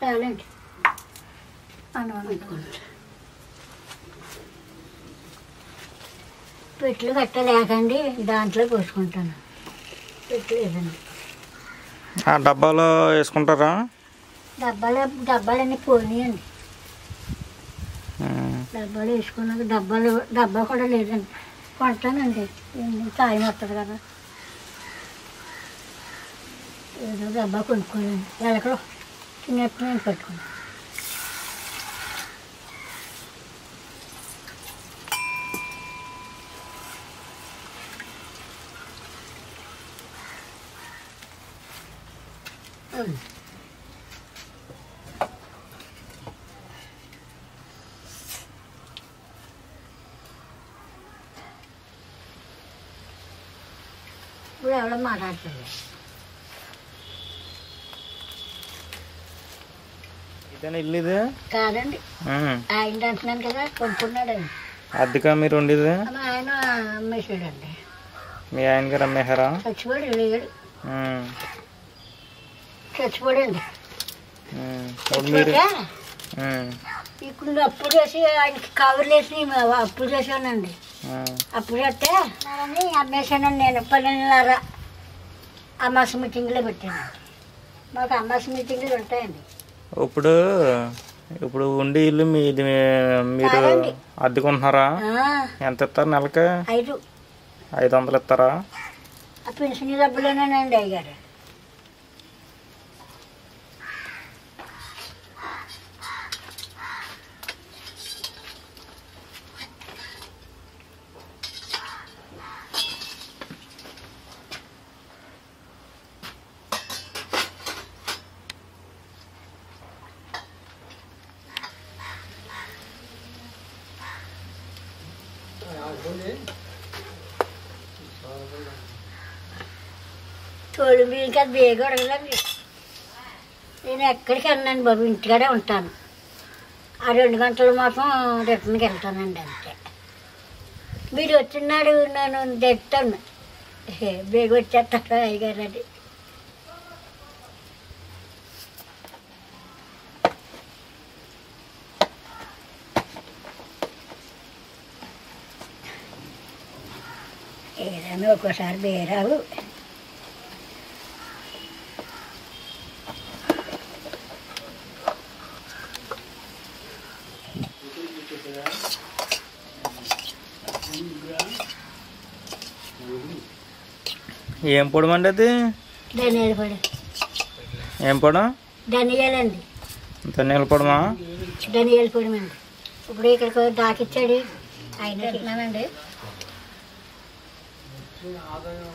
చాలండి అన్నం పెట్టుకుంటా. పెట్లు గట్ట లేకండి దాంట్లో పోసుకుంటాను. పెట్టు లేదండి. డబ్బాలో వేసుకుంటారా? డబ్బాలన్నీ పోనీయండి. డబ్బాలు వేసుకున్నాక డబ్బా కూడా లేదండి. కొంటానండి సాయం వస్తుంది కదా, ఏదో డబ్బా కొనుక్కోలేండి. ఎలకలో చిన్నప్పుడు నేను పెట్టుకున్నాను. ఇప్పుడు ఎవరో మాట్లాడుతుంది. ఇదేనా ఇల్లు? ఇది కాదండి, ఆయన అంటున్నాను కదా, కొనుక్కున్నాడండి. అద్దెకా మీరు ఉండేది? ఆయన అమ్మేసాడండి. మీ ఆయన గారు అమ్మేశారా? చచ్చిపోయాడు, లేడు. చచ్చిపోయాడండి. ఇప్పుడు అప్పుడు చేసి ఆయనకి కవర్లు వేసి అప్పుడు చేశానండి. అప్పుడు చేస్తే అమ్మేశానండి. నేను 12:30 అమాస మీటింగ్లో పెట్టానండి. మాకు అమాస మీటింగ్లు ఉంటాయండి. ఇప్పుడు ఉండి ఇల్లు మీది మీరు అద్దెకుంటున్నారా? ఎంత ఇస్తారు నెలకి? 500 ఇస్తారా? ఆ పెన్షన్ డబ్బులేనండి అయ్యారు. తోడు ఇంకా బేగ అడగలండి. నేను ఎక్కడికి వెళ్ళనండి బాబు, ఇంటికాడే ఉంటాను. ఆ 2 గంటలు మాత్రం రిటర్న్కి వెళ్తానండి అంతే. మీరు వచ్చినాడు నేను తెస్తాను, బేగ వచ్చేస్తాను అయ్యగారు అది. ఏదైనా ఒక్కోసారి బేరావు. ఏం పొడమండి అది? ధనియాల పొడి. ఏం పొడం? ధనియాలండి. ధనియాల పొడమా? ధనియాల పొడి అండి. ఇప్పుడు ఇక్కడికి దాకిచ్చాడు ఆయన తిన్నానండి. ఆదాయం